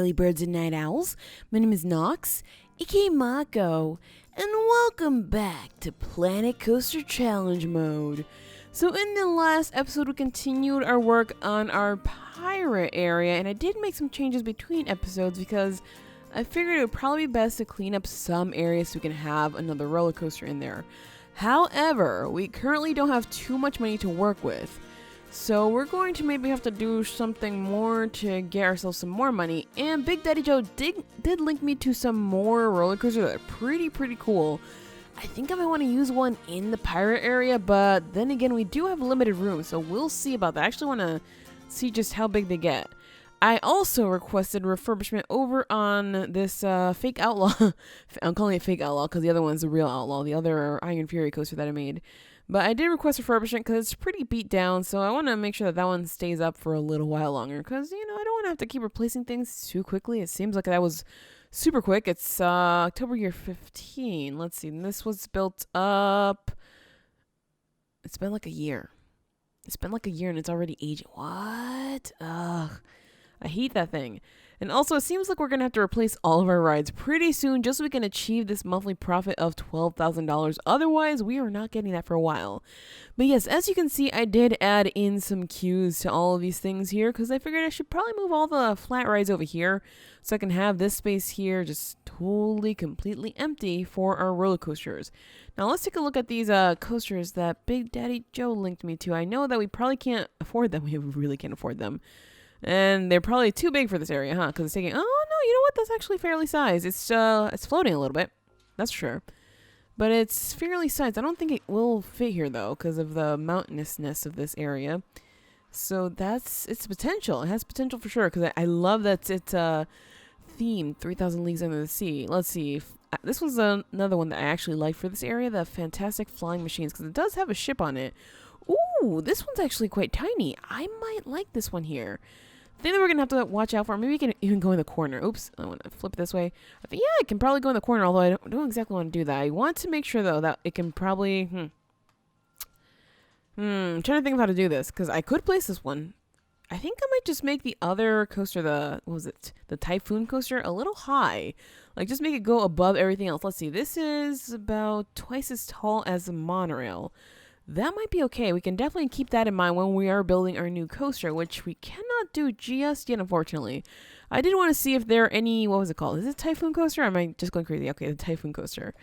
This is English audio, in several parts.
early birds and night owls. My name is Nox, aka Mako, and welcome back to Planet Coaster Challenge Mode. So in the last episode, we continued our work on our pirate area, and I did make some changes between episodes because I figured it would probably be best to clean up some areas so we can have another roller coaster in there. However, we currently don't have too much money to work with. So we're going to maybe have to do something more to get ourselves some more money. And Big Daddy Joe did link me to some more roller coasters that are pretty cool. I think I might want to use one in the pirate area, but then again, we do have limited room, so we'll see about that. I actually want to see just how big they get. I also requested refurbishment over on this fake outlaw. I'm calling it fake outlaw because the other one's the real outlaw, the other Iron Fury coaster that I made. But I did request refurbishment because it's pretty beat down, so I want to make sure that that one stays up for a little while longer because, I don't want to have to keep replacing things too quickly. It seems like that was super quick. It's October year 15. Let's see. This was built up. It's been like a year. It's been like a year and it's already aged. What? Ugh. I hate that thing. And also, it seems like we're going to have to replace all of our rides pretty soon just so we can achieve this monthly profit of $12,000. Otherwise, we are not getting that for a while. But yes, as you can see, I did add in some queues to all of these things here because I figured I should probably move all the flat rides over here so I can have this space here just totally, completely empty for our roller coasters. Now, let's take a look at these coasters that Big Daddy Joe linked me to. I know that we probably can't afford them. We really can't afford them. And they're probably too big for this area, huh? Because it's taking... Oh, no, you know what? That's actually fairly sized. It's floating a little bit. That's for sure. But it's fairly sized. I don't think it will fit here, though, because of the mountainousness of this area. So that's its potential. It has potential for sure, because I love that it's themed 3,000 Leagues Under the Sea. Let's see. This one's another one that I actually like for this area, the Fantastic Flying Machines, because it does have a ship on it. Ooh, this one's actually quite tiny. I might like this one here. The thing that we're going to have to watch out for, maybe we can even go in the corner. Oops, I want to flip it this way. I think, yeah, I can probably go in the corner, although I don't exactly want to do that. I want to make sure, though, that it can probably... I'm trying to think of how to do this, because I could place this one. I think I might just make the other coaster, the Typhoon coaster, a little high. Like, just make it go above everything else. Let's see, this is about twice as tall as the monorail. That might be okay. We can definitely keep that in mind when we are building our new coaster, which we cannot do just yet, unfortunately. I did want to see if there are any, what was it called? Is it Typhoon coaster? Or am I just going crazy? Okay, the Typhoon coaster.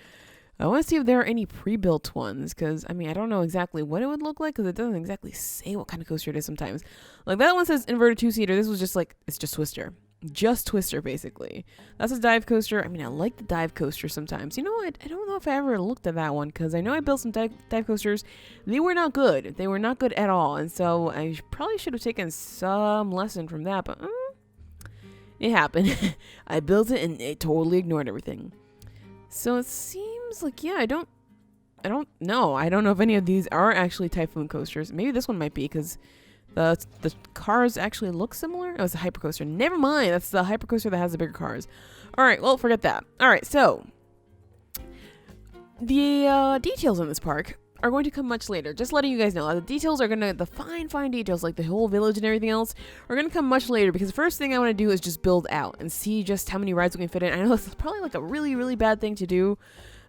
I want to see if there are any pre-built ones, because, I don't know exactly what it would look like, because it doesn't exactly say what kind of coaster it is sometimes. Like, that one says inverted two-seater. This was just like, it's just Twister. Just Twister, basically. That's a dive coaster. I like the dive coaster sometimes. You know what? I don't know if I ever looked at that one, because I know I built some dive coasters. They were not good. They were not good at all, and so I probably should have taken some lesson from that, but it happened. I built it, and it totally ignored everything. So it seems like, yeah, I don't know. I don't know if any of these are actually Typhoon coasters. Maybe this one might be, because the cars actually look similar. Oh, it's a hypercoaster. Never mind. That's the hypercoaster that has the bigger cars. All right. Well, forget that. All right. So the details on this park are going to come much later. Just letting you guys know. The details are the fine details, like the whole village and everything else, are going to come much later, because the first thing I want to do is just build out and see just how many rides we can fit in. I know this is probably like a really, really bad thing to do,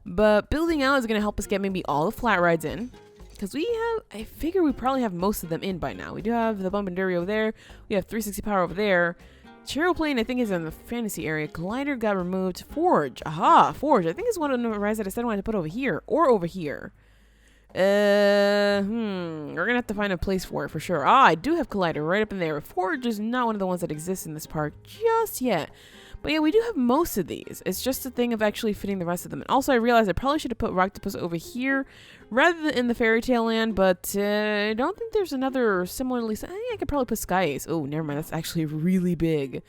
but building out is going to help us get maybe all the flat rides in. Because I figure we probably have most of them in by now. We do have the Bump and Derry over there. We have 360 Power over there. Plane, I think, is in the fantasy area. Collider got removed. Forge. Aha, Forge. I think it's one of the rides that I said I wanted to put over here. Or over here. We're going to have to find a place for it for sure. I do have Collider right up in there. Forge is not one of the ones that exists in this park just yet. But yeah, we do have most of these. It's just a thing of actually fitting the rest of them. And also, I realized I probably should have put Rocktopus over here rather than in the Fairy Tale Land, but I don't think there's another similarly... I think I could probably put Sky Ace. Oh, never mind. That's actually really big.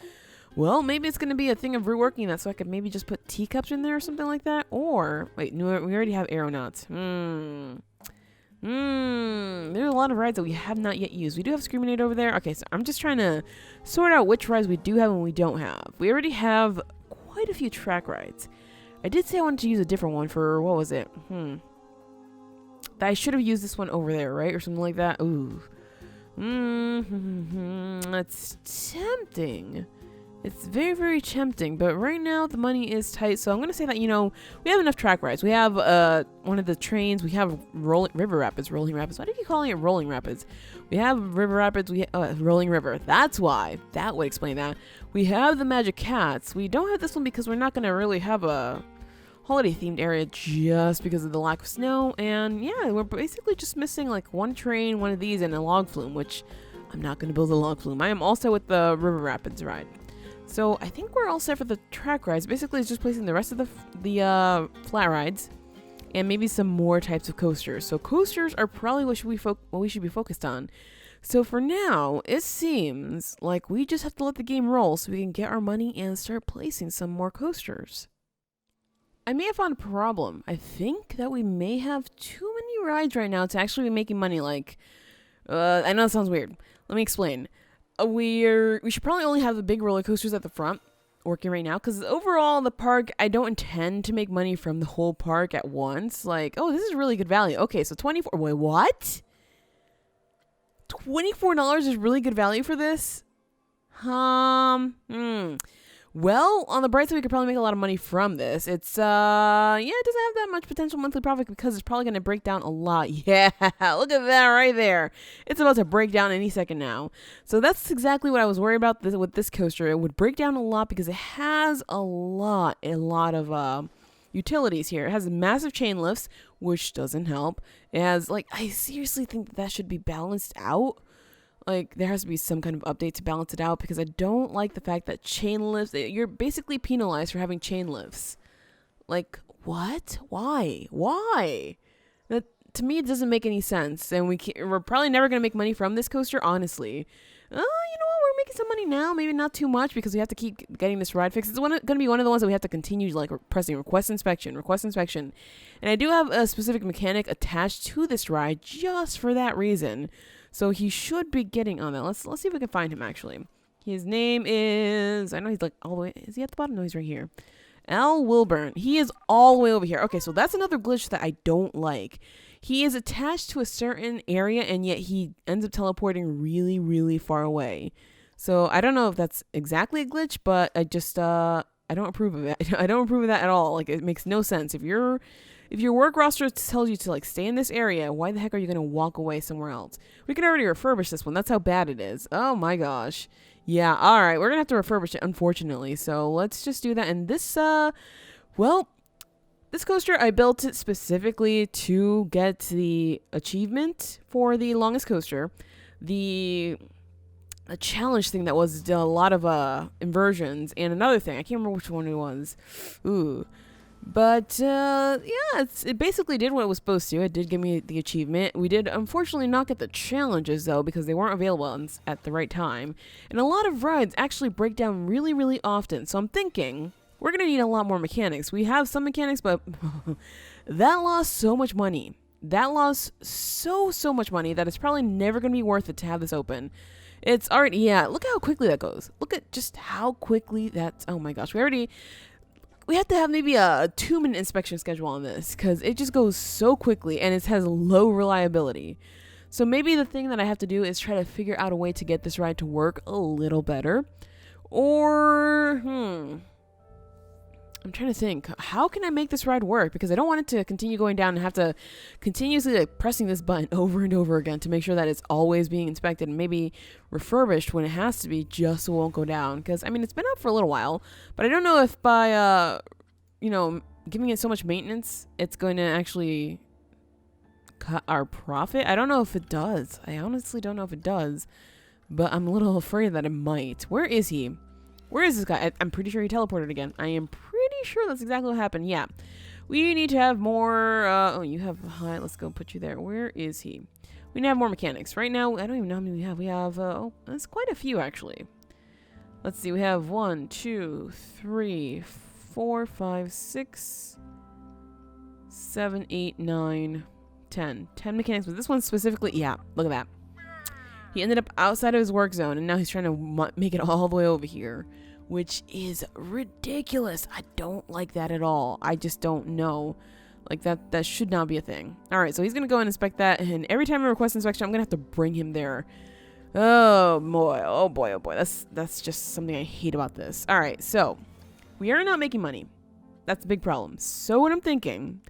Well, maybe it's going to be a thing of reworking that, so I could maybe just put Teacups in there or something like that. Or, wait, no, we already have Aeronauts. There's a lot of rides that we have not yet used. We do have Screaminate over there. Okay, so I'm just trying to sort out which rides we do have and we don't have. We already have quite a few track rides. I did say I wanted to use a different one for, what was it? I should have used this one over there, right? Or something like that. Ooh. That's tempting. It's very, very tempting, but right now the money is tight, so I'm going to say that, you know, we have enough track rides. We have one of the trains. We have River Rapids, Rolling Rapids. Why do you keep calling it Rolling Rapids? We have River Rapids, Rolling River. That's why. That would explain that. We have the Magic Cats. We don't have this one because we're not going to really have a holiday-themed area just because of the lack of snow, and yeah, we're basically just missing like one train, one of these, and a log flume, which I'm not going to build a log flume. I am also with the River Rapids ride. So I think we're all set for the track rides. Basically, it's just placing the rest of the flat rides and maybe some more types of coasters. So coasters are probably what we should be focused on. So for now, it seems like we just have to let the game roll so we can get our money and start placing some more coasters. I may have found a problem. I think that we may have too many rides right now to actually be making money. Like, I know it sounds weird. Let me explain. We should probably only have the big roller coasters at the front working right now, because overall the park, I don't intend to make money from the whole park at once. Like, oh, this is really good value. Okay, so 24. Wait, what? $24 is really good value for this? Well, on the bright side, we could probably make a lot of money from this. It's, yeah, it doesn't have that much potential monthly profit because it's probably going to break down a lot. Yeah, look at that right there. It's about to break down any second now. So that's exactly what I was worried about with this coaster. It would break down a lot because it has a lot of utilities here. It has massive chain lifts, which doesn't help. It has, like, I seriously think that should be balanced out. Like, there has to be some kind of update to balance it out because I don't like the fact that chain lifts, you're basically penalized for having chain lifts. Like, what? Why? That, to me, it doesn't make any sense. And we're probably never going to make money from this coaster, honestly. You know what? We're making some money now. Maybe not too much because we have to keep getting this ride fixed. It's going to be one of the ones that we have to continue, like, pressing request inspection. And I do have a specific mechanic attached to this ride just for that reason. So he should be getting on that. Let's see if we can find him, actually. His name is... I know he's like all the way... Is he at the bottom? No, he's right here. Al Wilburn. He is all the way over here. Okay, so that's another glitch that I don't like. He is attached to a certain area, and yet he ends up teleporting really, really far away. So I don't know if that's exactly a glitch, but I just... I don't approve of it. I don't approve of that at all. Like, it makes no sense. If your work roster tells you to, like, stay in this area, why the heck are you going to walk away somewhere else? We can already refurbish this one. That's how bad it is. Oh, my gosh. Yeah, all right. We're going to have to refurbish it, unfortunately. So let's just do that. And this, well, this coaster, I built it specifically to get the achievement for the longest coaster. The challenge thing that was a lot of inversions. And another thing. I can't remember which one it was. Ooh. But, yeah, it basically did what it was supposed to. It did give me the achievement. We did, unfortunately, not get the challenges, though, because they weren't available at the right time. And a lot of rides actually break down really, really often. So I'm thinking we're going to need a lot more mechanics. We have some mechanics, but that lost so much money. That lost so much money that it's probably never going to be worth it to have this open. It's already, yeah, look how quickly that goes. Look at just how quickly that's, oh my gosh, we have to have maybe a 2-minute inspection schedule on this because it just goes so quickly and it has low reliability. So maybe the thing that I have to do is try to figure out a way to get this ride to work a little better. Or, I'm trying to think, how can I make this ride work? Because I don't want it to continue going down and have to continuously like pressing this button over and over again to make sure that it's always being inspected and maybe refurbished when it has to be just so it won't go down. Because, I mean, it's been out for a little while, but I don't know if by, giving it so much maintenance, it's going to actually cut our profit. I don't know if it does. I honestly don't know if it does, but I'm a little afraid that it might. Where is he? Where is this guy? I'm pretty sure he teleported again. I am pretty sure that's exactly what happened. Yeah. We need to have more... oh, you have... Hi, let's go put you there. Where is he? We need to have more mechanics. Right now, I don't even know how many we have. We have... oh, that's quite a few, actually. Let's see. We have 1, 2, 3, 4, 5, 6, 7, 8, 9, 10. 10 mechanics. But this one specifically... Yeah, look at that. He ended up outside of his work zone, and now he's trying to make it all the way over here, which is ridiculous. I don't like that at all. I just don't know. Like, that should not be a thing. All right, so he's going to go and inspect that, and every time I request inspection, I'm going to have to bring him there. Oh boy, oh boy, oh boy. That's just something I hate about this. All right, so we are not making money. That's a big problem. So what I'm thinking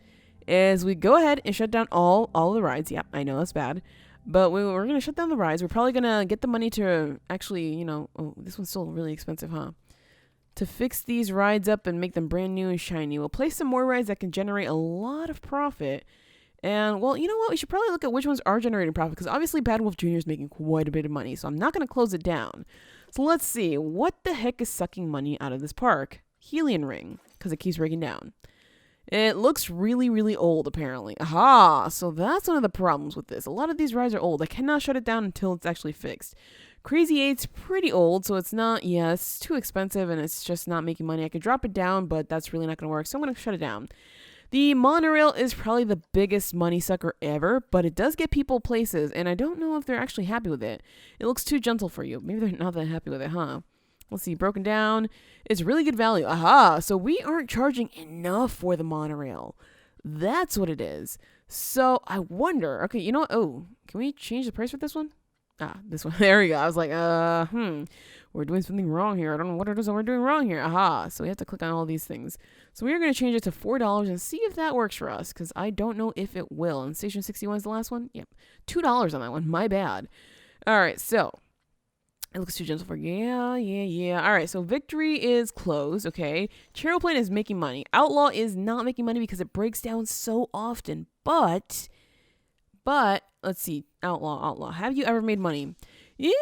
is we go ahead and shut down all the rides. Yeah, I know that's bad. But we're going to shut down the rides. We're probably going to get the money to actually, oh, this one's still really expensive, huh? To fix these rides up and make them brand new and shiny. We'll place some more rides that can generate a lot of profit. And, well, you know what? We should probably look at which ones are generating profit because obviously Bad Wolf Jr. is making quite a bit of money. So I'm not going to close it down. So let's see. What the heck is sucking money out of this park? Helion Ring, because it keeps breaking down. It looks really, really old, apparently. Aha! So that's one of the problems with this. A lot of these rides are old. I cannot shut it down until it's actually fixed. Crazy 8's pretty old, so it's not, it's too expensive and it's just not making money. I could drop it down, but that's really not going to work, so I'm going to shut it down. The monorail is probably the biggest money sucker ever, but it does get people places, and I don't know if they're actually happy with it. It looks too gentle for you. Maybe they're not that happy with it, huh? Let's see, broken down. It's really good value. Aha! So we aren't charging enough for the monorail. That's what it is. So I wonder, okay, you know what? Oh, can we change the price for this one? Ah, this one. There we go. I was like, we're doing something wrong here. I don't know what it is that we're doing wrong here. Aha. So we have to click on all these things. So we're going to change it to $4 and see if that works for us because I don't know if it will. And Station 61 is the last one? Yep. $2 on that one. My bad. All right, so it looks too gentle for yeah. All right, so Victory is closed, okay. Chairplane is making money. Outlaw is not making money because it breaks down so often. But let's see, Outlaw. Have you ever made money? Yeah,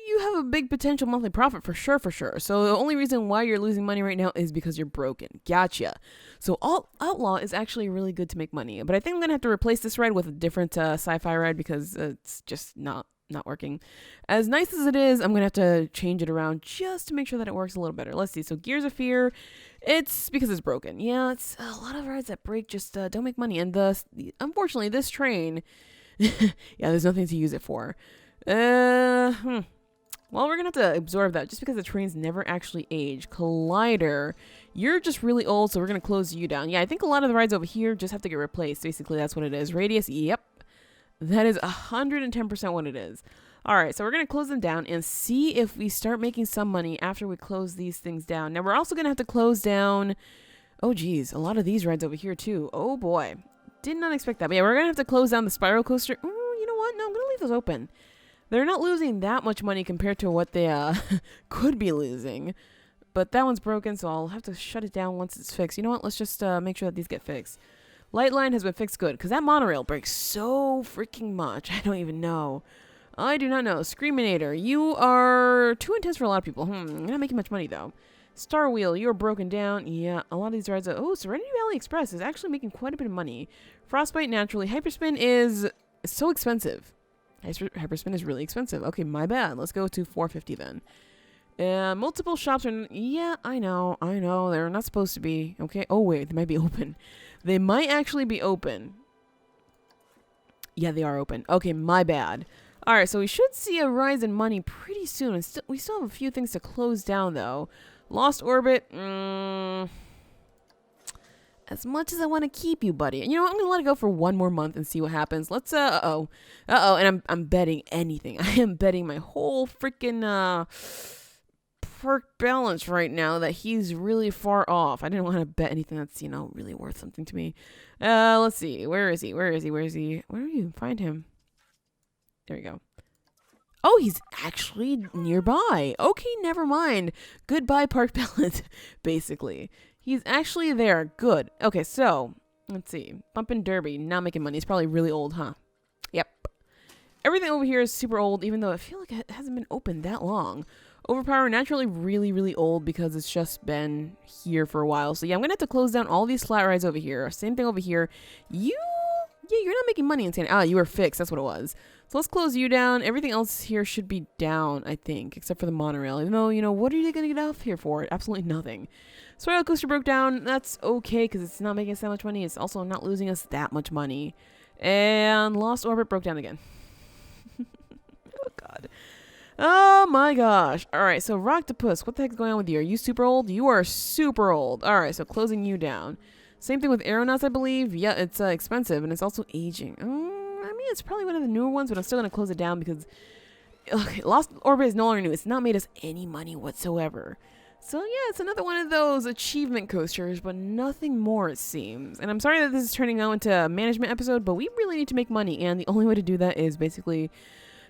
you have a big potential monthly profit for sure. So the only reason why you're losing money right now is because you're broken. Gotcha. So Outlaw is actually really good to make money. But I think I'm gonna have to replace this ride with a different sci-fi ride because it's just not working. As nice as it is, I'm gonna have to change it around just to make sure that it works a little better. Let's see. So Gears of Fear, it's because it's broken. Yeah, it's a lot of rides that break just don't make money. And unfortunately, this train, yeah, there's nothing to use it for. Well, we're gonna have to absorb that just because the trains never actually age. Collider, you're just really old, so we're gonna close you down. Yeah, I think a lot of the rides over here just have to get replaced. Basically, that's what it is. Radius, yep. That is 110% what it is. All right, so we're going to close them down and see if we start making some money after we close these things down. Now, we're also going to have to close down, oh, geez, a lot of these rides over here, too. Oh, boy. Did not expect that. But yeah, we're going to have to close down the Spiral Coaster. You know what? No, I'm going to leave those open. They're not losing that much money compared to what they could be losing. But that one's broken, so I'll have to shut it down once it's fixed. You know what? Let's just make sure that these get fixed. Light line has been fixed good, because that monorail breaks so freaking much. I don't even know. I do not know. Screaminator, you are too intense for a lot of people. You're not making much money, though. Star Wheel, you're broken down. Yeah, a lot of these rides are... Oh, Serenity Valley Express is actually making quite a bit of money. Frostbite, naturally. Hyperspin is so expensive. Hyperspin is really expensive. Okay, my bad. Let's go to $450 then. Multiple shops are... Yeah, I know. They're not supposed to be. Okay. Oh, wait. They might be open. They might actually be open. Yeah, they are open. Okay, my bad. All right, so we should see a rise in money pretty soon. And we still have a few things to close down, though. Lost Orbit. As much as I want to keep you, buddy. You know what? I'm going to let it go for one more month and see what happens. Let's, Uh-oh. And I'm betting anything. I am betting my whole freaking, perk balance right now that he's really far off. I didn't want to bet anything that's, really worth something to me. Let's see. Where is he? Where do you find him? There we go. Oh, he's actually nearby. Okay, never mind. Goodbye, park balance, basically. He's actually there. Good. Okay, so, let's see. Bumpin' Derby, not making money. He's probably really old, huh? Yep. Everything over here is super old, even though I feel like it hasn't been open that long. Overpower, naturally really, really old because it's just been here for a while. So yeah, I'm going to have to close down all these flat rides over here. Same thing over here. You're not making money in Santa. You were fixed. That's what it was. So let's close you down. Everything else here should be down, I think, except for the monorail. Even though, what are you going to get off here for? Absolutely nothing. Spiral Coaster broke down. That's okay because it's not making us that much money. It's also not losing us that much money. And Lost Orbit broke down again. Oh, God. Oh my gosh. Alright, so Rocktopus, what the heck's going on with you? Are you super old? You are super old. Alright, so closing you down. Same thing with Aeronauts, I believe. Yeah, it's expensive and it's also aging. I mean, it's probably one of the newer ones, but I'm still going to close it down because Okay, Lost Orbit is no longer new. It's not made us any money whatsoever. So yeah, it's another one of those achievement coasters, but nothing more it seems. And I'm sorry that this is turning out into a management episode, but we really need to make money, and the only way to do that is basically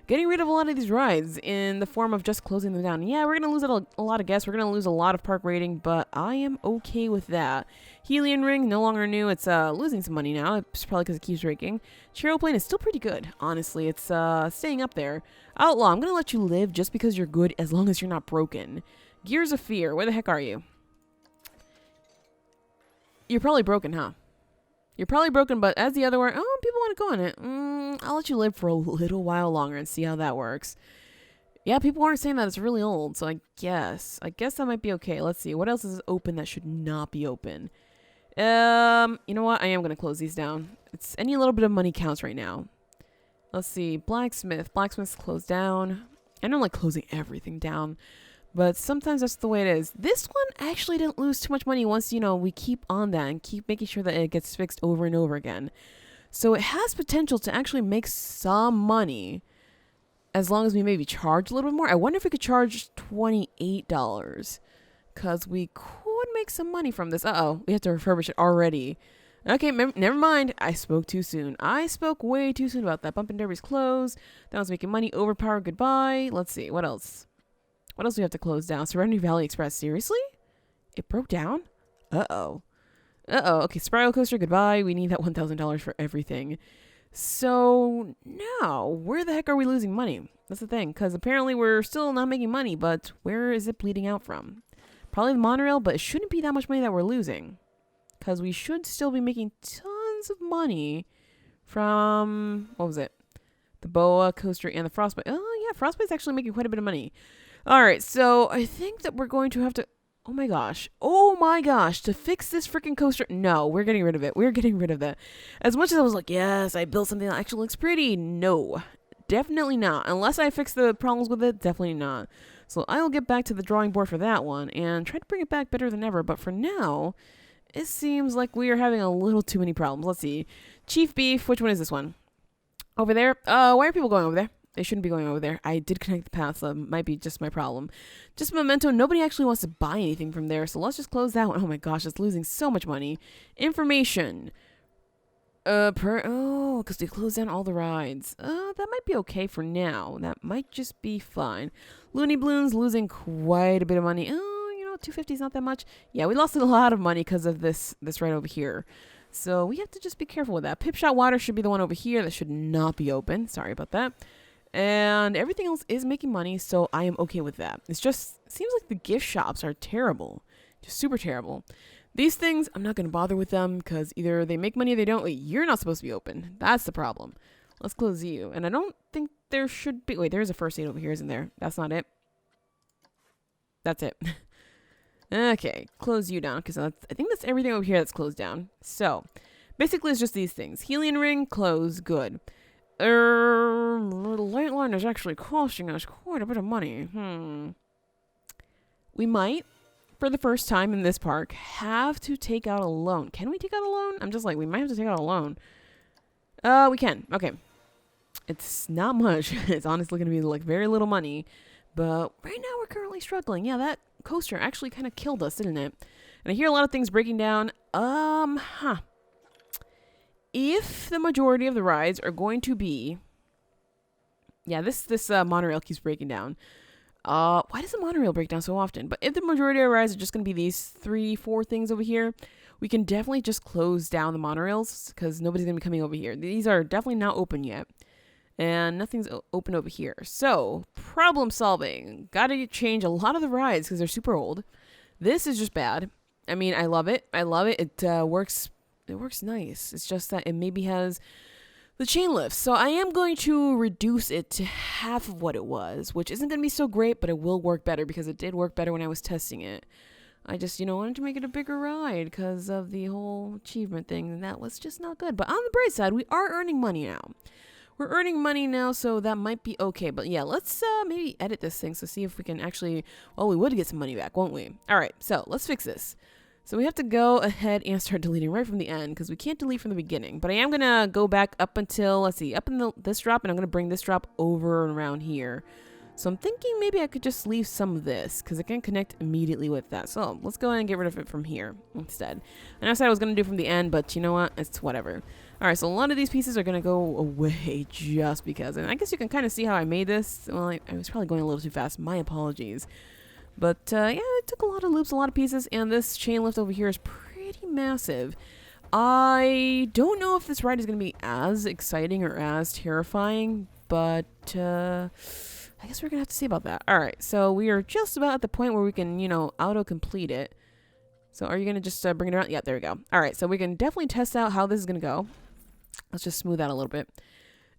getting rid of a lot of these rides in the form of just closing them down. Yeah, we're going to lose a lot of guests. We're going to lose a lot of park rating, but I am okay with that. Helium Ring, no longer new. It's losing some money now. It's probably because it keeps breaking. Plane is still pretty good, honestly. It's staying up there. Outlaw, I'm going to let you live just because you're good as long as you're not broken. Gears of Fear, where the heck are you? You're probably broken, huh? You're probably broken, but as the other one, oh, people want to go on it. I'll let you live for a little while longer and see how that works. Yeah, people aren't saying that it's really old, so I guess that might be okay. Let's see, what else is open that should not be open? You know what? I am going to close these down. It's any little bit of money counts right now. Let's see, Blacksmith. Blacksmith's closed down. I don't like closing everything down, but sometimes that's the way it is. This one actually didn't lose too much money once, we keep on that and keep making sure that it gets fixed over and over again. So it has potential to actually make some money as long as we maybe charge a little bit more. I wonder if we could charge $28 because we could make some money from this. Uh-oh, we have to refurbish it already. Okay, never mind. I spoke too soon. I spoke way too soon about that. Bumpin' Derby's closed. That was making money. Overpower, goodbye. Let's see, what else? What else do we have to close down? Serenity Valley Express. Seriously? It broke down? Uh-oh. Uh-oh. Okay, Spiral Coaster, goodbye. We need that $1,000 for everything. So, now, where the heck are we losing money? That's the thing, because apparently we're still not making money, but where is it bleeding out from? Probably the monorail, but it shouldn't be that much money that we're losing, because we should still be making tons of money from, what was it? The Boa Coaster and the Frostbite. Oh, yeah, Frostbite's actually making quite a bit of money. All right, so I think that we're going to have to... Oh my gosh, to fix this freaking coaster... No, we're getting rid of it. We're getting rid of that. As much as I was like, yes, I built something that actually looks pretty. No, definitely not. Unless I fix the problems with it, definitely not. So I will get back to the drawing board for that one and try to bring it back better than ever. But for now, it seems like we are having a little too many problems. Let's see. Chief Beef, which one is this one? Over there? Why are people going over there? They shouldn't be going over there. I did connect the path, so it might be just my problem. Just Memento, nobody actually wants to buy anything from there, so let's just close that one. Oh my gosh, it's losing so much money. Information. Because they closed down all the rides. That might be okay for now. That might just be fine. Looney Balloons losing quite a bit of money. Oh, 250 is not that much. Yeah, we lost a lot of money because of this right over here. So we have to just be careful with that. Pipshot Water should be the one over here that should not be open. Sorry about that. And everything else is making money, so I am okay with that. It seems like the gift shops are terrible. Just super terrible. These things, I'm not going to bother with them because either they make money or they don't. Wait, you're not supposed to be open. That's the problem. Let's close you. And I don't think there should be... Wait, there's a first aid over here, isn't there? That's not it. That's it. Okay, close you down because I think that's everything over here that's closed down. So, basically it's just these things. Helium Ring, close, good. The light line is actually costing us quite a bit of money. We might, for the first time in this park, have to take out a loan. Can we take out a loan? I'm just like, we might have to take out a loan. We can. Okay. It's not much. It's honestly going to be like very little money. But right now we're currently struggling. Yeah, that coaster actually kind of killed us, didn't it? And I hear a lot of things breaking down. If the majority of the rides are going to be... Yeah, this monorail keeps breaking down. Why does the monorail break down so often? But if the majority of rides are just going to be these 3-4 things over here, we can definitely just close down the monorails because nobody's going to be coming over here. These are definitely not open yet. And nothing's open over here. So, problem solving. Gotta change a lot of the rides because they're super old. This is just bad. I mean, I love it. It works... It works nice. It's just that it maybe has the chain lifts. So I am going to reduce it to half of what it was, which isn't going to be so great, but it will work better because it did work better when I was testing it. I just, wanted to make it a bigger ride because of the whole achievement thing, and that was just not good. But on the bright side, we are earning money now. We're earning money now, so that might be okay. But yeah, let's maybe edit this thing to see if we can actually... Well, we would get some money back, won't we? All right, so let's fix this. So we have to go ahead and start deleting right from the end because we can't delete from the beginning. But I am going to go back up until, let's see, up in this drop, and I'm going to bring this drop over and around here. So I'm thinking maybe I could just leave some of this because it can connect immediately with that. So let's go ahead and get rid of it from here instead. And I said I was going to do from the end, but you know what? It's whatever. All right, so a lot of these pieces are going to go away just because. And I guess you can kind of see how I made this. Well, I was probably going a little too fast. My apologies. But yeah, it took a lot of loops, a lot of pieces, and this chain lift over here is pretty massive. I don't know if this ride is going to be as exciting or as terrifying, but I guess we're going to have to see about that. All right, so we are just about at the point where we can, you know, auto-complete it. So are you going to just bring it around? Yeah, there we go. All right, so we can definitely test out how this is going to go. Let's just smooth out a little bit.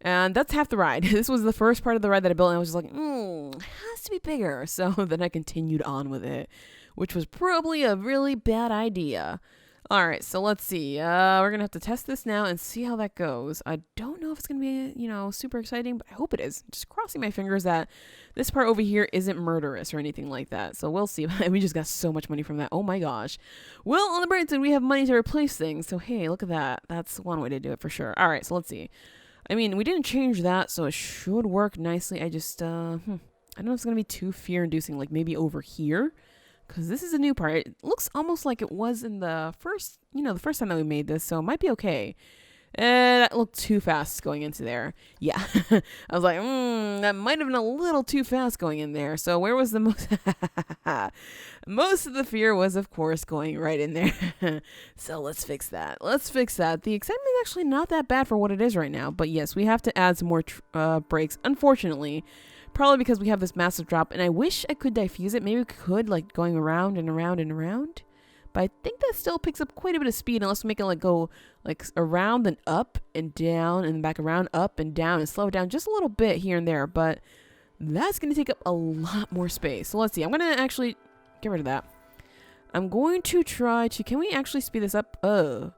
And that's half the ride. This was the first part of the ride that I built, and I was just like, it has to be bigger. So then I continued on with it, which was probably a really bad idea. All right, so let's see. We're going to have to test this now and see how that goes. I don't know if it's going to be, you know, super exciting, but I hope it is. Just crossing my fingers that this part over here isn't murderous or anything like that. So we'll see. We just got so much money from that. Oh my gosh. Well, on the bright side, we have money to replace things. So hey, look at that. That's one way to do it for sure. All right, so let's see. I mean, we didn't change that, so it should work nicely. I just, I don't know if it's going to be too fear-inducing, like maybe over here. Because this is a new part. It looks almost like it was in the first, you know, the first time that we made this, so it might be okay. That looked too fast going into there. Yeah. I was like, that might have been a little too fast going in there. So where was the most... Most of the fear was, of course, going right in there. So let's fix that. Let's fix that. The excitement is actually not that bad for what it is right now. But yes, we have to add some more brakes, unfortunately. Probably because we have this massive drop, and I wish I could diffuse it. Maybe we could, like, going around and around and around. But I think that still picks up quite a bit of speed unless we make it, like, go, like, around and up and down and back around, up and down, and slow it down just a little bit here and there. But that's going to take up a lot more space. So let's see. I'm going to actually get rid of that. I'm going to try to... Can we actually speed this up? Well,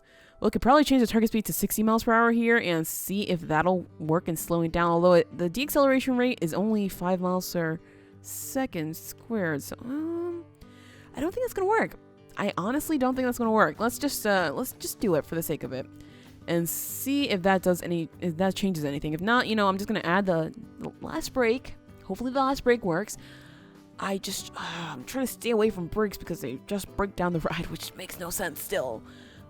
we could probably change the target speed to 60 miles per hour here and see if that'll work in slowing down. Although the deceleration rate is only 5 miles per second squared. So, I don't think that's going to work. I honestly don't think that's going to work. Let's just do it for the sake of it and see if that changes anything. If not, you know, I'm just going to add the last brake. Hopefully the last brake works. I'm trying to stay away from brakes because they just break down the ride, which makes no sense still.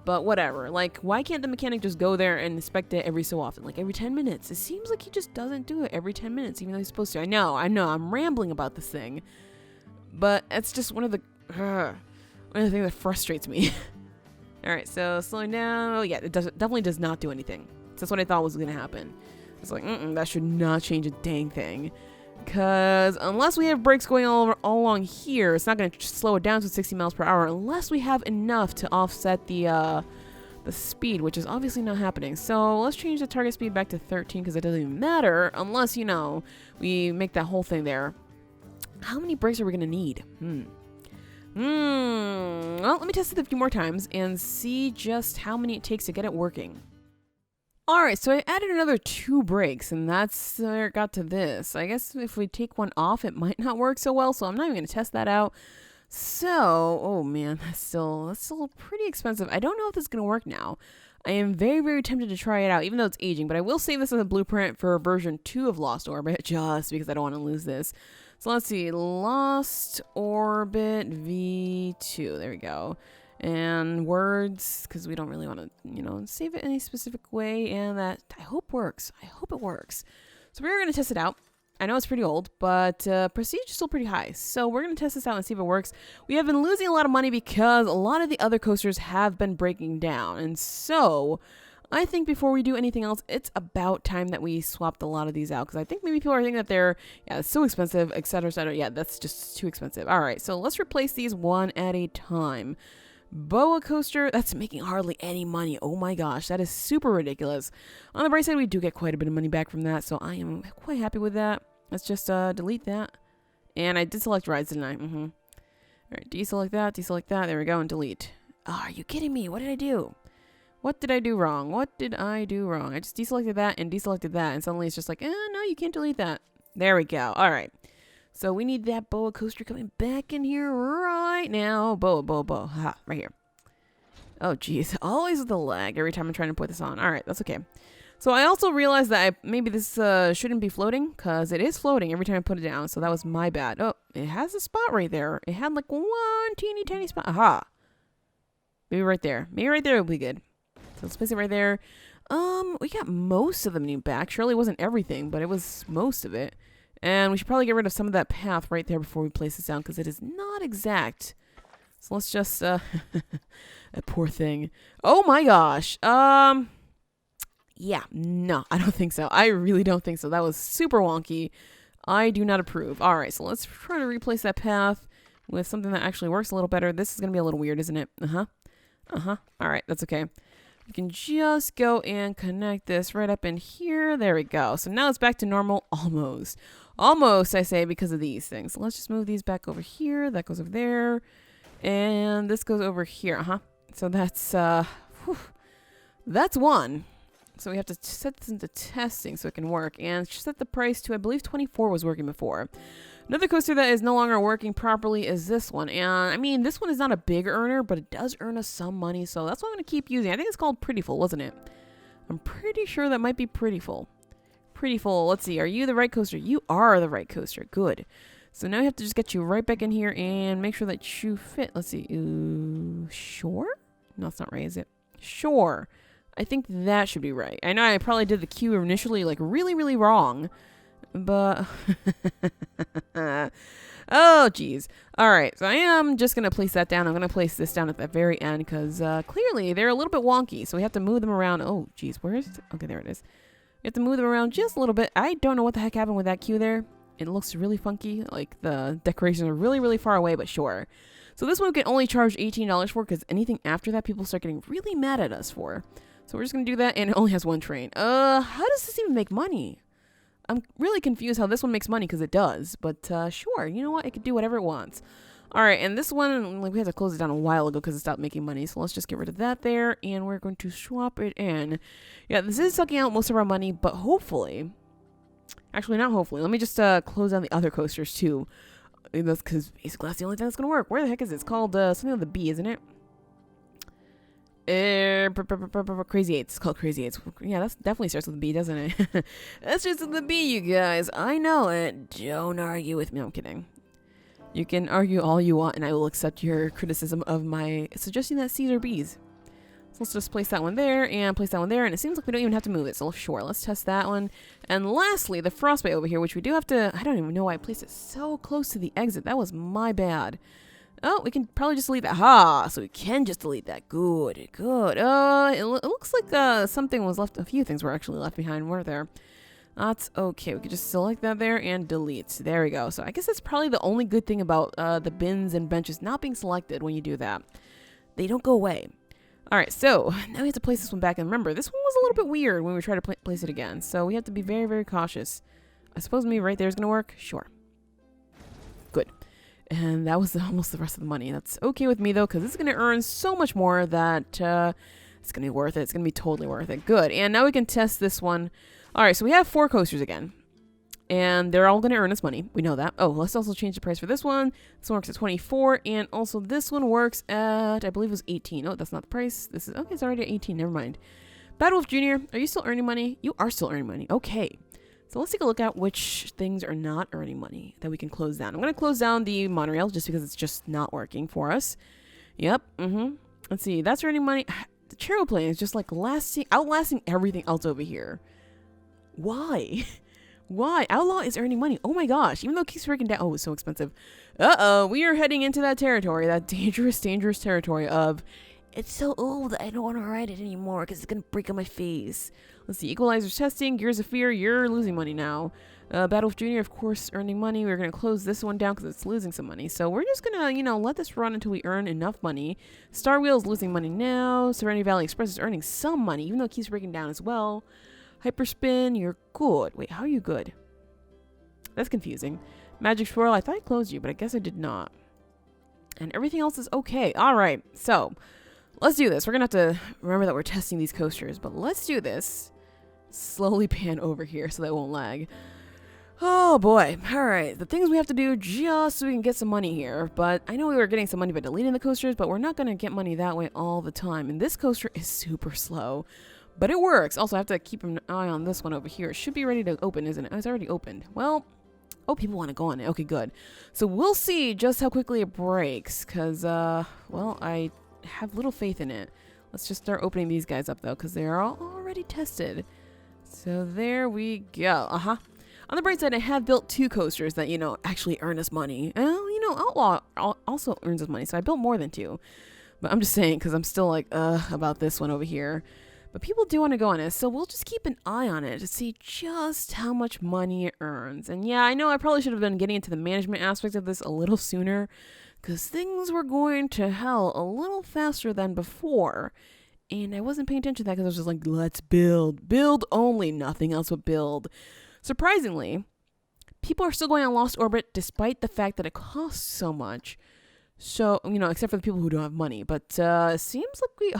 But whatever. Like, why can't the mechanic just go there and inspect it every so often? Like, every 10 minutes. It seems like he just doesn't do it every 10 minutes, even though he's supposed to. I know. I'm rambling about this thing. But it's just one of the things that frustrates me. Alright, so slowing down. Oh, yeah, it definitely does not do anything. So that's what I thought was going to happen. It's like, that should not change a dang thing. Because unless we have brakes going all along here, it's not going to slow it down to 60 miles per hour unless we have enough to offset the speed, which is obviously not happening. So let's change the target speed back to 13 because it doesn't even matter unless, you know, we make that whole thing there. How many brakes are we going to need? Well, let me test it a few more times and see just how many it takes to get it working. Alright, so I added another 2 brakes, and that's where it got to this. I guess if we take one off, it might not work so well, so I'm not even going to test that out. So, oh man, that's still pretty expensive. I don't know if this is going to work now. I am very, very tempted to try it out, even though it's aging, but I will save this as a blueprint for version 2 of Lost Orbit, just because I don't want to lose this. So let's see, Lost Orbit V2, there we go. And words, because we don't really want to, you know, save it any specific way, and that I hope works. I hope it works. So we're going to test it out. I know it's pretty old, but prestige is still pretty high. So we're going to test this out and see if it works. We have been losing a lot of money because a lot of the other coasters have been breaking down. And so I think before we do anything else, it's about time that we swapped a lot of these out. Because I think maybe people are thinking that they're, it's so expensive, etc., etc. Yeah, that's just too expensive. All right, so let's replace these one at a time. Boa coaster, that's making hardly any money. Oh my gosh, that is super ridiculous. On the bright side, we do get quite a bit of money back from that, so I am quite happy with that. Let's just delete that. And I did select rides, didn't I? All right, deselect that. There we go, and delete. Oh, are you kidding me? What did I do? What did I do wrong? I just deselected that and deselected that, and suddenly it's just like, no, you can't delete that. There we go. All right. So we need that boa coaster coming back in here right now. Boa. Ha, right here. Oh, geez. Always with the lag every time I'm trying to put this on. All right, that's okay. So I also realized that maybe this shouldn't be floating, because it is floating every time I put it down. So that was my bad. Oh, it has a spot right there. It had like one teeny tiny spot. Aha. Maybe right there. Maybe right there will be good. So let's place it right there. We got most of the menu back. Surely it wasn't everything, but it was most of it. And we should probably get rid of some of that path right there before we place this down, because it is not exact. So let's just, that poor thing. Oh my gosh. Yeah, no, I don't think so. I really don't think so. That was super wonky. I do not approve. All right, so let's try to replace that path with something that actually works a little better. This is going to be a little weird, isn't it? All right, that's okay. We can just go and connect this right up in here. There we go. So now it's back to normal, almost. Almost, I say, because of these things. So let's just move these back over here. That goes over there. And this goes over here. So that's, that's one. So we have to set this into testing so it can work. And set the price to, I believe, 24 was working before. Another coaster that is no longer working properly is this one. And, I mean, this one is not a big earner, but it does earn us some money. So that's what I'm going to keep using. I think it's called Prettyful, wasn't it? I'm pretty sure that might be Prettyful. Prettyful. Let's see. Are you the right coaster? You are the right coaster. Good. So now we have to just get you right back in here and make sure that you fit. Let's see. Sure? No, that's not right, is it? Sure. I think that should be right. I know I probably did the queue initially like really, really wrong. But, oh, geez. All right, so I am just going to place that down. I'm going to place this down at the very end because clearly they're a little bit wonky. So we have to move them around. Oh, geez, where is it? Okay, there it is. We have to move them around just a little bit. I don't know what the heck happened with that queue there. It looks really funky. Like the decorations are really, really far away, but sure. So this one we can only charge $18 for because anything after that people start getting really mad at us for. So we're just going to do that, and it only has one train. How does this even make money? I'm really confused how this one makes money because it does. But sure, you know what? It could do whatever it wants. All right, and this one, like, we had to close it down a while ago because it stopped making money. So let's just get rid of that there, and we're going to swap it in. Yeah, this is sucking out most of our money, but hopefully... Actually, not hopefully. Let me just close down the other coasters, too. That's because basically that's the only thing that's going to work. Where the heck is it? It's called something with a B, isn't it? Crazy Eights. It's called Crazy Eights. Yeah, that definitely starts with a B, doesn't it? That starts with a B, you guys. I know it. Don't argue with me. No, I'm kidding. You can argue all you want, and I will accept your criticism of my suggesting that C's are B's. So let's just place that one there, and place that one there, and it seems like we don't even have to move it, so sure, let's test that one. And lastly, the Frostbite over here, which we do have to... I don't even know why I placed it so close to the exit. That was my bad. Oh, we can probably just delete that. Ha! So we can just delete that. Good, good. It looks like something was left. A few things were actually left behind, weren't there? That's okay. We could just select that there and delete. There we go. So I guess that's probably the only good thing about the bins and benches not being selected when you do that. They don't go away. All right, so now we have to place this one back. And remember, this one was a little bit weird when we try to place it again. So we have to be very, very cautious. I suppose maybe right there is going to work. Sure. Good. And that was almost the rest of the money. That's okay with me, though, because it's going to earn so much more that it's going to be worth it. It's going to be totally worth it. Good. And now we can test this one. All right, so we have 4 coasters again. And they're all going to earn us money. We know that. Oh, let's also change the price for this one. This one works at 24. And also this one works at, I believe it was 18. Oh, that's not the price. This is, okay, it's already at 18. Never mind. Bad Wolf Jr., are you still earning money? You are still earning money. Okay. So let's take a look at which things are not earning money that we can close down. I'm going to close down the monorail just because it's just not working for us. Yep. Let's see. That's earning money. The Chariot plane is just like outlasting everything else over here. Why? Why? Outlaw is earning money. Oh my gosh. Even though it keeps breaking down. Oh, it's so expensive. Uh-oh. We are heading into that territory. That dangerous, dangerous territory of... It's so old, I don't want to ride it anymore because it's going to break on my face. Let's see, Equalizer's testing, Gears of Fear, you're losing money now. Bad Wolf Jr., of course, earning money. We're going to close this one down because it's losing some money. So we're just going to, you know, let this run until we earn enough money. Star Wheel's losing money now. Serenity Valley Express is earning some money, even though it keeps breaking down as well. Hyperspin, you're good. Wait, how are you good? That's confusing. Magic Swirl, I thought I closed you, but I guess I did not. And everything else is okay. All right, so... let's do this. We're going to have to remember that we're testing these coasters, but let's do this. Slowly pan over here so that it won't lag. Oh boy. All right. The things we have to do just so we can get some money here. But I know we were getting some money by deleting the coasters, but we're not going to get money that way all the time. And this coaster is super slow. But it works. Also, I have to keep an eye on this one over here. It should be ready to open, isn't it? Oh, it's already opened. Well, oh, people want to go on it. Okay, good. So we'll see just how quickly it breaks, because, well, I have little faith in it. Let's just start opening these guys up, though, because they are all already tested. So there we go. On the bright side, I have built 2 coasters that, actually earn us money. Well, Outlaw also earns us money, so I built more than 2. But I'm just saying, because I'm still like, about this one over here. But people do want to go on it, so we'll just keep an eye on it to see just how much money it earns. And yeah, I know I probably should have been getting into the management aspect of this a little sooner, because things were going to hell a little faster than before. And I wasn't paying attention to that because I was just like, let's build. Build only, nothing else but build. Surprisingly, people are still going on Lost Orbit despite the fact that it costs so much. So, except for the people who don't have money. But it seems like we...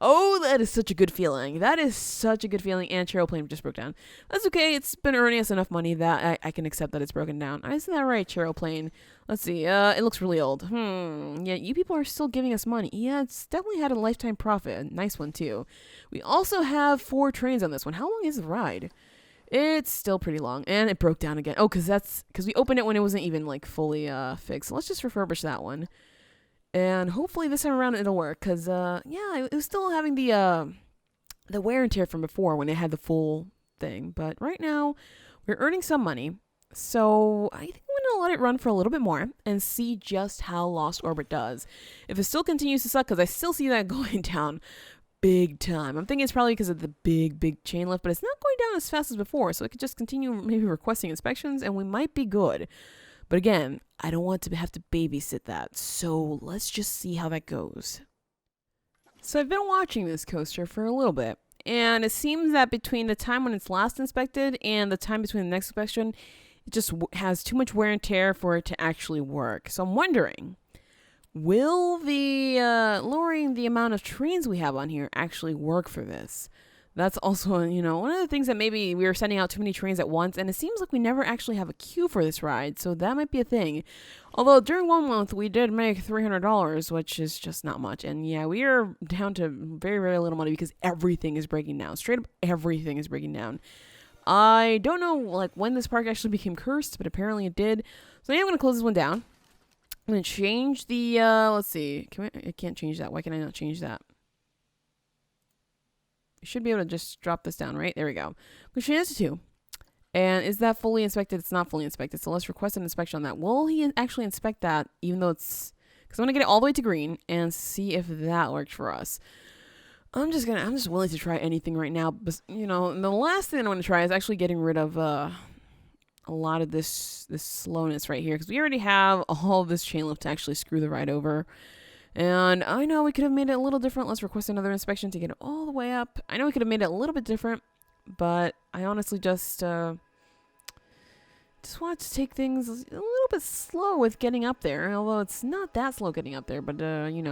Oh, that is such a good feeling. That is such a good feeling. And Charoplane just broke down. That's okay. It's been earning us enough money that I can accept that it's broken down. Isn't that right, Charoplane? Let's see. It looks really old. Yeah, you people are still giving us money. Yeah, it's definitely had a lifetime profit. A nice one, too. We also have 4 trains on this one. How long is the ride? It's still pretty long, and it broke down again. Oh, because we opened it when it wasn't even like fully fixed. So let's just refurbish that one, and hopefully this time around it'll work. Because yeah, it was still having the wear and tear from before when it had the full thing. But right now we're earning some money, so I think I'm gonna let it run for a little bit more and see just how Lost Orbit does. If it still continues to suck, because I still see that going down big time. I'm thinking it's probably because of the big chain lift, but it's not going down as fast as before, so it could just continue maybe requesting inspections and we might be good. But again, I don't want to have to babysit that, so let's just see how that goes. So I've been watching this coaster for a little bit, and it seems that between the time when it's last inspected and the time between the next inspection, it just has too much wear and tear for it to actually work. So I'm wondering, will the lowering the amount of trains we have on here actually work for this? That's also, one of the things that maybe we were sending out too many trains at once, and it seems like we never actually have a queue for this ride, so that might be a thing. Although during 1 month, we did make $300, which is just not much. And yeah, we are down to very, very little money because everything is breaking down. Straight up, everything is breaking down. I don't know, when this park actually became cursed, but apparently it did. So yeah, I'm going to close this one down. I'm going to change the, let's see. I can't change that. Why can I not change that? You should be able to just drop this down, right? There we go. We change this to 2. And is that fully inspected? It's not fully inspected. So let's request an inspection on that. Will he actually inspect that, even though it's... Because I'm going to get it all the way to green and see if that works for us. I'm just willing to try anything right now. But, and the last thing I want to try is actually getting rid of, a lot of this slowness right here, because we already have all of this chain lift to actually screw the ride over. And I know we could have made it a little different. Let's request another inspection to get it all the way up. I know we could have made it a little bit different, but I honestly just wanted to take things a little bit slow with getting up there, although it's not that slow getting up there, but I'm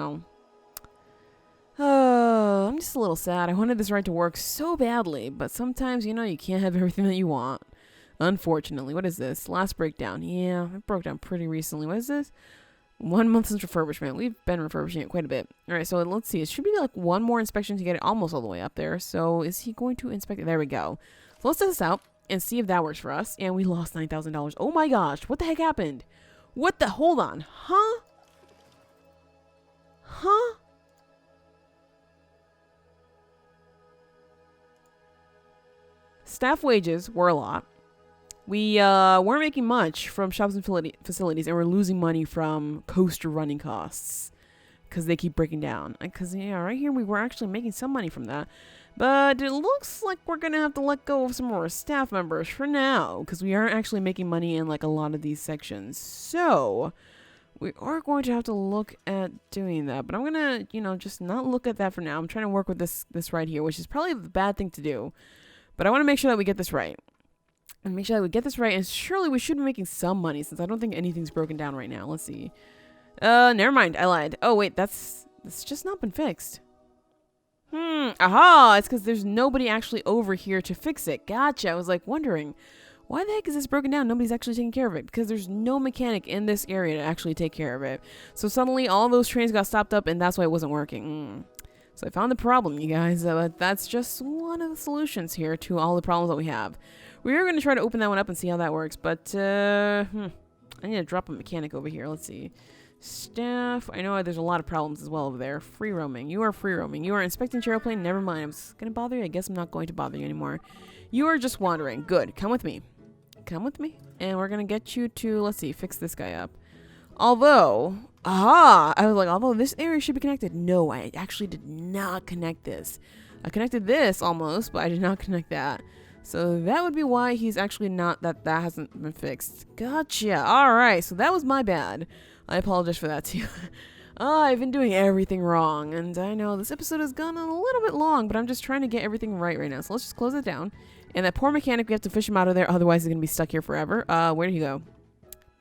just a little sad. I wanted this ride to work so badly, but sometimes, you can't have everything that you want. Unfortunately. What is this? Last breakdown. Yeah, it broke down pretty recently. What is this? 1 month since refurbishment. We've been refurbishing it quite a bit. All right, so let's see. It should be one more inspection to get it almost all the way up there. So is he going to inspect it? There we go. So let's test this out and see if that works for us. And we lost $9,000. Oh my gosh. What the heck happened? What the? Hold on. Huh? Huh? Staff wages were a lot. We weren't making much from shops and facilities, and we're losing money from coaster running costs because they keep breaking down. Because, yeah, right here we were actually making some money from that. But it looks like we're going to have to let go of some of our staff members for now because we aren't actually making money in, a lot of these sections. So we are going to have to look at doing that. But I'm going to, just not look at that for now. I'm trying to work with this right here, which is probably the bad thing to do. But I want to make sure that we get this right. And make sure that we get this right, and surely we should be making some money since I don't think anything's broken down right now. Let's see. Never mind. I lied. Oh, wait. That's just not been fixed. Aha! It's because there's nobody actually over here to fix it. Gotcha. I was, wondering, why the heck is this broken down? Nobody's actually taking care of it. Because there's no mechanic in this area to actually take care of it. So suddenly, all those trains got stopped up, and that's why it wasn't working. So I found the problem, you guys. But that's just one of the solutions here to all the problems that we have. We are going to try to open that one up and see how that works. But, I need to drop a mechanic over here. Let's see. Staff. I know there's a lot of problems as well over there. Free roaming. You are free roaming. You are inspecting your airplane. Never mind. I was going to bother you. I guess I'm not going to bother you anymore. You are just wandering. Good. Come with me. Come with me. And we're going to get you to, let's see, fix this guy up. Although, I was like, although this area should be connected. No, I actually did not connect this. I connected this almost, but I did not connect that. So that would be why he's actually not, that hasn't been fixed. Gotcha. Alright, so that was my bad. I apologize for that too. I've been doing everything wrong, and I know this episode has gone a little bit long, but I'm just trying to get everything right now. So let's just close it down. And that poor mechanic, we have to fish him out of there, otherwise he's going to be stuck here forever. Where did he go?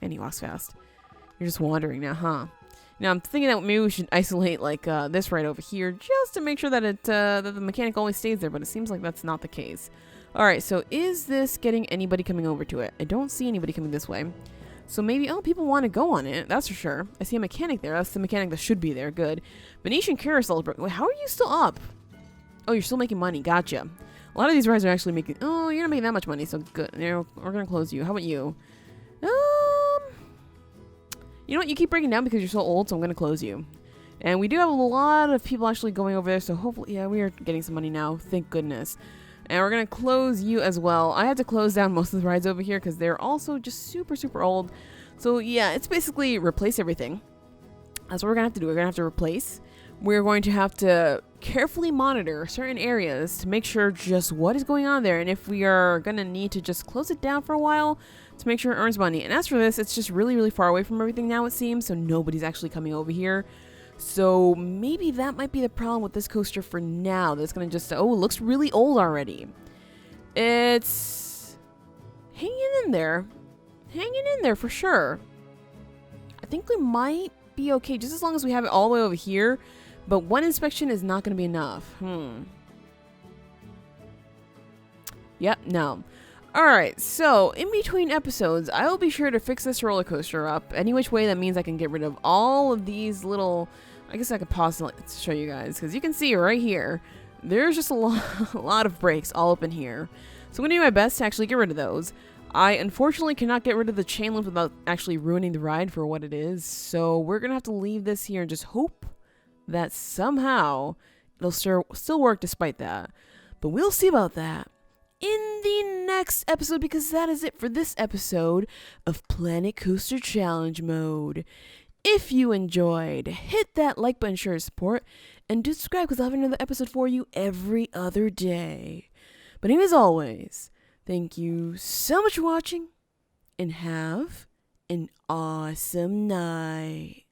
And he walks fast. You're just wandering now, huh? Now I'm thinking that maybe we should isolate like this right over here, just to make sure that that the mechanic always stays there, but it seems like that's not the case. Alright, so is this getting anybody coming over to it? I don't see anybody coming this way. So maybe, people want to go on it, that's for sure. I see a mechanic there. That's the mechanic that should be there. Good. Venetian Carousel is broken. Wait, how are you still up? Oh, you're still making money. Gotcha. A lot of these rides are actually making... Oh, you're not making that much money, so good. We're going to close you. How about you? You know what? You keep breaking down because you're so old, so I'm going to close you. And we do have a lot of people actually going over there, so hopefully... Yeah, we are getting some money now. Thank goodness. And we're going to close you as well. I had to close down most of the rides over here because they're also just super, super old. So, yeah, it's basically replace everything. That's what we're going to have to do. We're going to have to replace. We're going to have to carefully monitor certain areas to make sure just what is going on there. And if we are going to need to just close it down for a while to make sure it earns money. And as for this, it's just really, really far away from everything now, it seems. So nobody's actually coming over here. So maybe that might be the problem with this coaster for now. That's going to just... Oh, it looks really old already. It's hanging in there. Hanging in there for sure. I think we might be okay just as long as we have it all the way over here. But one inspection is not going to be enough. Yep, no. Alright, so in between episodes, I will be sure to fix this roller coaster up. Any which way that means I can get rid of all of these little... I guess I could pause to show you guys, because you can see right here, there's just a lot of breaks all up in here. So I'm going to do my best to actually get rid of those. I unfortunately cannot get rid of the chain link without actually ruining the ride for what it is. So we're going to have to leave this here and just hope that somehow it'll still work despite that. But we'll see about that in the next episode, because that is it for this episode of Planet Coaster Challenge Mode. If you enjoyed, hit that like button, share support, and do subscribe because I'll have another episode for you every other day. But as always, thank you so much for watching, and have an awesome night.